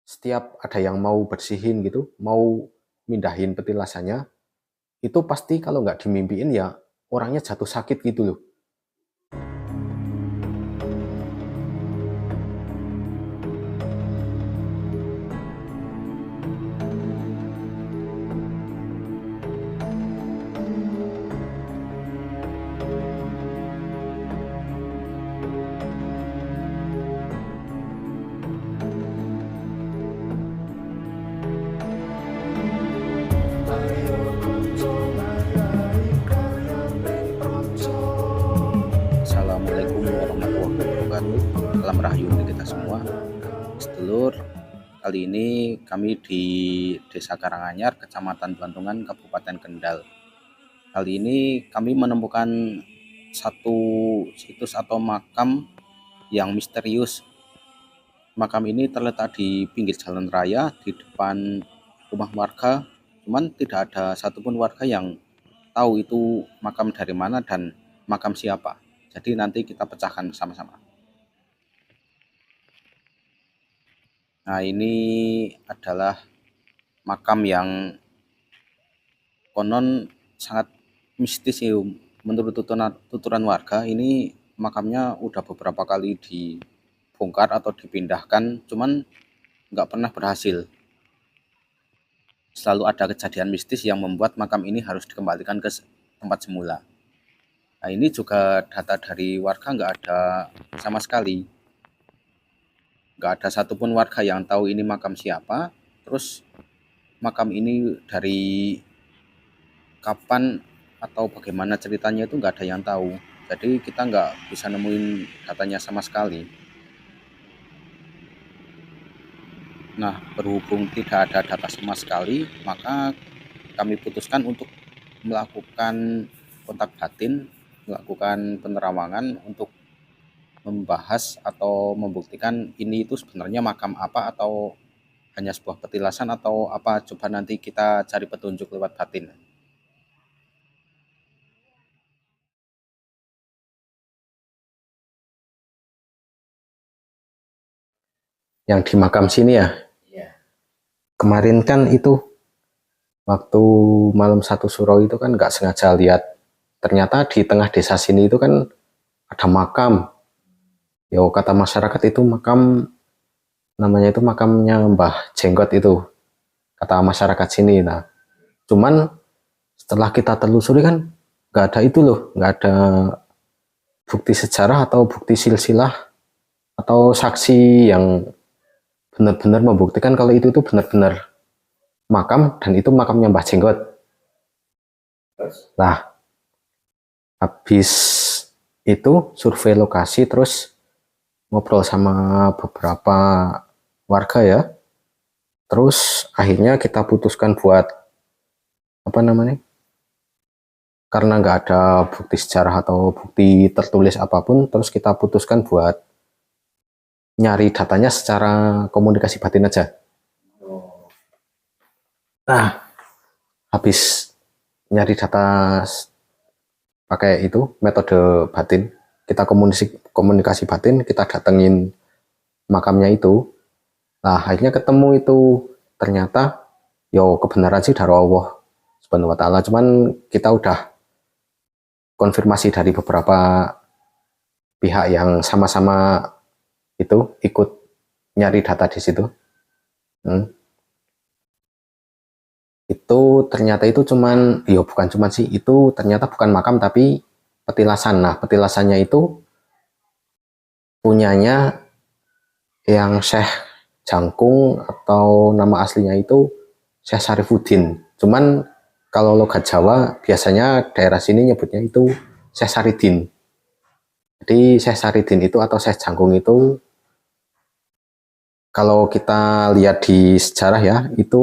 setiap ada yang mau bersihin gitu, mau mindahin petilasannya, itu pasti kalau nggak dimimpiin ya orangnya jatuh sakit gitu loh. Assalamualaikum warahmatullahi wabarakatuh. Salam rahayu untuk kita semua. Sedulur, kali ini kami di Desa Karanganyar, Kecamatan Bantungan, Kabupaten Kendal. Kali ini kami menemukan satu situs atau makam yang misterius. Makam ini terletak di pinggir jalan raya di depan rumah warga. Cuman tidak ada satupun warga yang tahu itu makam dari mana dan makam siapa. Jadi nanti kita pecahkan sama-sama. Nah, ini adalah makam yang konon sangat mistis ya. Menurut tuturan warga, ini makamnya udah beberapa kali dibongkar atau dipindahkan, cuman nggak pernah berhasil. Selalu ada kejadian mistis yang membuat makam ini harus dikembalikan ke tempat semula. Nah, ini juga data dari warga nggak ada sama sekali. Nggak ada satupun warga yang tahu ini makam siapa. Terus makam ini dari kapan atau bagaimana ceritanya itu nggak ada yang tahu. Jadi kita nggak bisa nemuin datanya sama sekali. Nah, berhubung tidak ada data sama sekali, maka kami putuskan untuk melakukan kontak batin, melakukan penerawangan untuk membahas atau membuktikan ini itu sebenarnya makam apa atau hanya sebuah petilasan atau apa. Coba nanti kita cari petunjuk lewat batin. Yang di makam sini ya, kemarin kan itu waktu malam satu suro itu kan nggak sengaja lihat, ternyata di tengah desa sini itu kan ada makam. Ya kata masyarakat itu makam, namanya itu makamnya Mbah Jenggot itu, kata masyarakat sini. Nah, cuman setelah kita telusuri kan nggak ada itu loh, nggak ada bukti sejarah atau bukti silsilah atau saksi yang benar-benar membuktikan kalau itu benar-benar makam dan itu makamnya Mbah Jenggot. Nah, habis itu survei lokasi terus ngobrol sama beberapa warga ya. Terus akhirnya kita putuskan buat apa namanya? Karena nggak ada bukti sejarah atau bukti tertulis apapun, terus kita putuskan buat nyari datanya secara komunikasi batin aja. Nah, habis nyari data pakai itu metode batin, kita komunikasi batin, kita datengin makamnya itu. Nah, akhirnya ketemu itu, ternyata yo kebenaran sih dari Allah Subhanahu wa taala. Cuman kita udah konfirmasi dari beberapa pihak yang sama-sama itu ikut nyari data di situ. Itu ternyata itu cuman, ya bukan cuman sih, itu ternyata bukan makam tapi petilasan. Nah, petilasannya itu punyanya yang Syekh Jangkung atau nama aslinya itu Syekh Syarifuddin. Cuman kalau logat Jawa biasanya daerah sini nyebutnya itu Syekh Saridin. Jadi Syekh Saridin itu atau Syekh Jangkung itu kalau kita lihat di sejarah ya, itu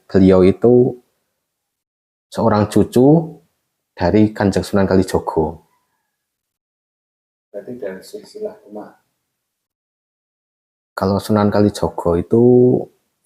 beliau itu seorang cucu dari Kanjeng Sunan Kalijogo. Berarti dari silsilah umat. Kalau Sunan Kalijogo itu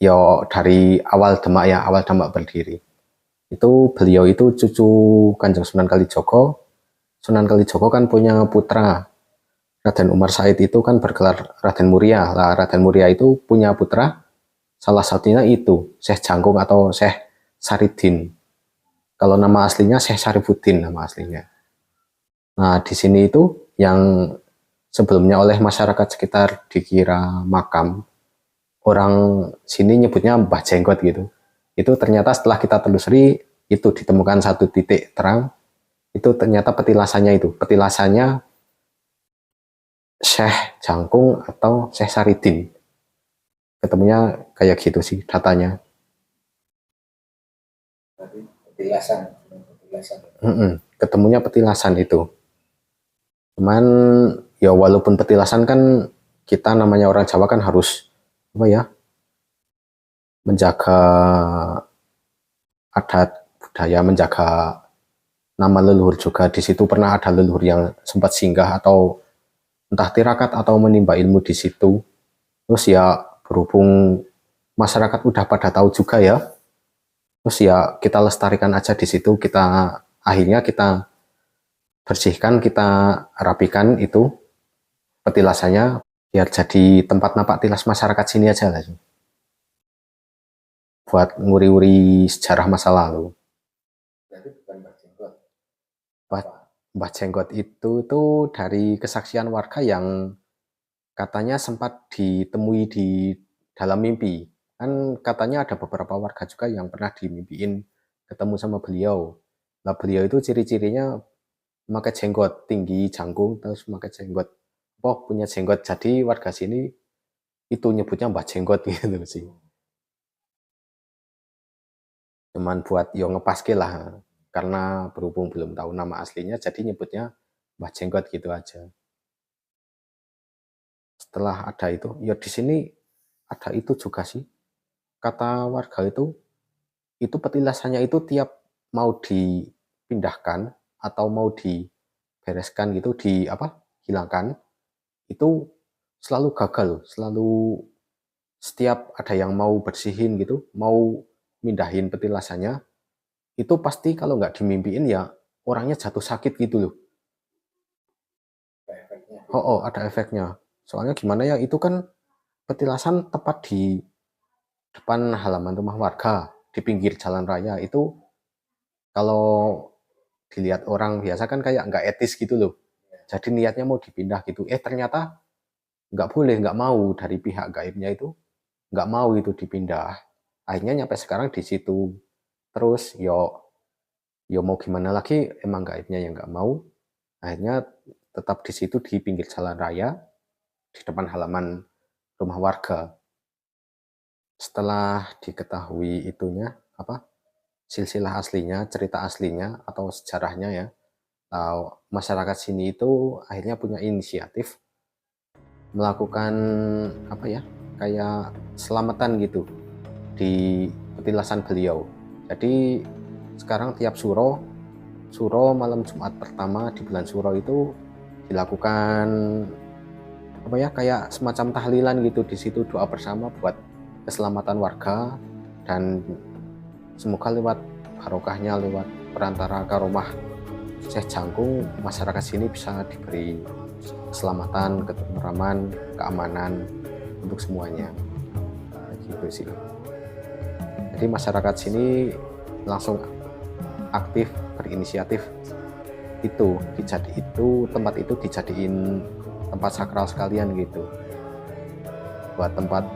ya dari awal Demak ya, awal Demak berdiri. Itu beliau itu cucu Kanjeng Sunan Kalijogo. Sunan Kalijogo kan punya putra Raden Umar Said, itu kan bergelar Raden Muria. Lah Raden Muria itu punya putra salah satunya itu Syekh Jangkung atau Syekh Saridin. Kalau nama aslinya Syekh Syarifuddin nama aslinya. Nah, di sini itu yang sebelumnya oleh masyarakat sekitar dikira makam, orang sini nyebutnya Mbah Jenggot gitu. Itu ternyata setelah kita telusuri, itu ditemukan satu titik terang, itu ternyata petilasannya Syekh Jangkung atau Syekh Saridin. Ketemunya kayak gitu sih datanya. Petilasan. Ketemunya petilasan itu. Cuman ya walaupun petilasan kan kita namanya orang Jawa kan harus apa ya, menjaga adat budaya, menjaga nama leluhur juga. Di situ pernah ada leluhur yang sempat singgah atau entah tirakat atau menimba ilmu di situ. Terus ya berhubung masyarakat udah pada tahu juga ya, terus ya kita lestarikan aja di situ. Akhirnya kita bersihkan, kita rapikan itu petilasannya biar jadi tempat napak tilas masyarakat sini aja lah, buat nguri-uri sejarah masa lalu. Berarti bukan Mbah Jenggot. Mbah Jenggot itu dari kesaksian warga yang katanya sempat ditemui di dalam mimpi. Kan katanya ada beberapa warga juga yang pernah dimimpiin ketemu sama beliau. Nah, beliau itu ciri-cirinya memakai jenggot tinggi, jangkung, terus memakai jenggot. Punya jenggot. Jadi warga sini itu nyebutnya Mbah Jenggot gitu sih. Cuman buat yo ngepaske lah, karena berhubung belum tahu nama aslinya, jadi nyebutnya Mbah Jenggot gitu aja. Setelah ada itu, ya di sini ada itu juga sih. Kata warga itu petilasannya itu tiap mau dipindahkan atau mau dibereskan gitu, hilangkan, itu selalu gagal, selalu setiap ada yang mau bersihin gitu, mau mindahin petilasannya, itu pasti kalau nggak dimimpiin ya orangnya jatuh sakit gitu loh. Ada efeknya. Soalnya gimana ya, itu kan petilasan tepat di depan halaman rumah warga, di pinggir jalan raya. Itu kalau dilihat orang biasa kan kayak nggak etis gitu loh. Jadi niatnya mau dipindah gitu. Ternyata nggak boleh, nggak mau, dari pihak gaibnya itu nggak mau itu dipindah. Akhirnya nyampe sekarang di situ. Terus yo mau gimana lagi, emang gaibnya yang nggak mau. Akhirnya tetap di situ di pinggir jalan raya, di depan halaman rumah warga. Setelah diketahui itunya silsilah aslinya, cerita aslinya atau sejarahnya ya, masyarakat sini itu akhirnya punya inisiatif melakukan kayak selamatan gitu di petilasan beliau. Jadi sekarang tiap suro malam Jumat pertama di bulan suro itu dilakukan kayak semacam tahlilan gitu. Di situ doa bersama buat keselamatan warga, dan semoga lewat barokahnya, lewat perantara karomah Syekh Jangkung, masyarakat sini bisa diberi keselamatan, ketentraman, keamanan untuk semuanya. Gitu sih. Jadi masyarakat sini langsung aktif berinisiatif tempat itu dijadiin tempat sakral sekalian gitu, buat tempat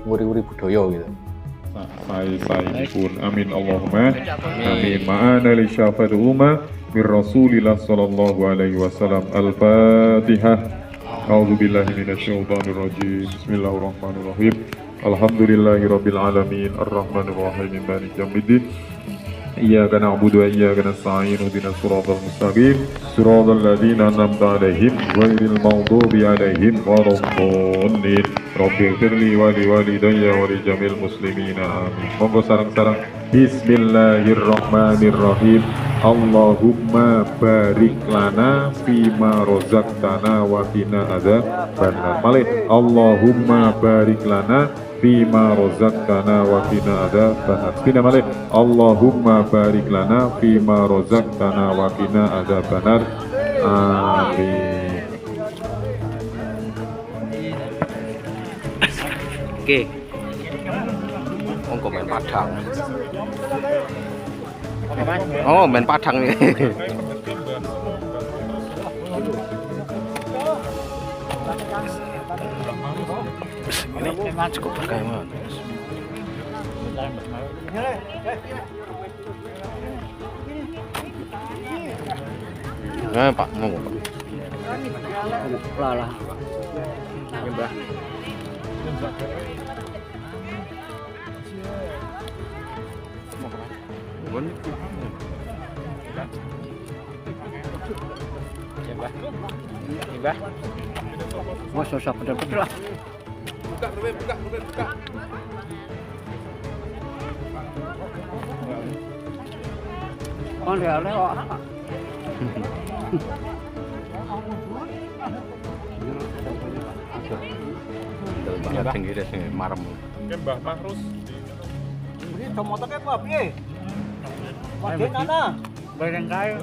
nguri-nguri budaya gitu. Pun amin Allahumma amin. Ma'ana li syafa'uma min Rasulillah sallallahu alaihi wasallam. Al-Fatihah. A'udzu billahi minasyaitonir rajim. Bismillahirrahmanirrahim. Alhamdulillahirabbil alamin arrahmanir rahim maliki yaumiddin. Iyyaka na'budu wa iyyaka nasta'in ihdinas siratal mustaqim siratal ladzina an'amta 'alaihim ghairil maghdubi 'alaihim waladdallin. Rabbighfirli wa liwalidayya wa li jamil muslimina amin. Monggo sareng-sareng bismillahirrahmanirrahim. Allahumma barik lana fima razaqtana wa qina adzabannar. Malik Allahumma barik lana fima razaqtana wa qina adzabannar. Qina malik Allahumma barik lana fima razaqtana wa qina adzabannar. Amin. iki. Oh, main Padang. Oh, main Padang nih. Ini cukup berkaiman. Pak, mau Pak. Lah. Mbah. Mbah. Wah, susah bener-bener lah. Buka. Oh, dia lewat. Banget tinggi deh sini marem. Mbah Mahrus. Ini motornya apa piye? Wagen ana. Bareng kae.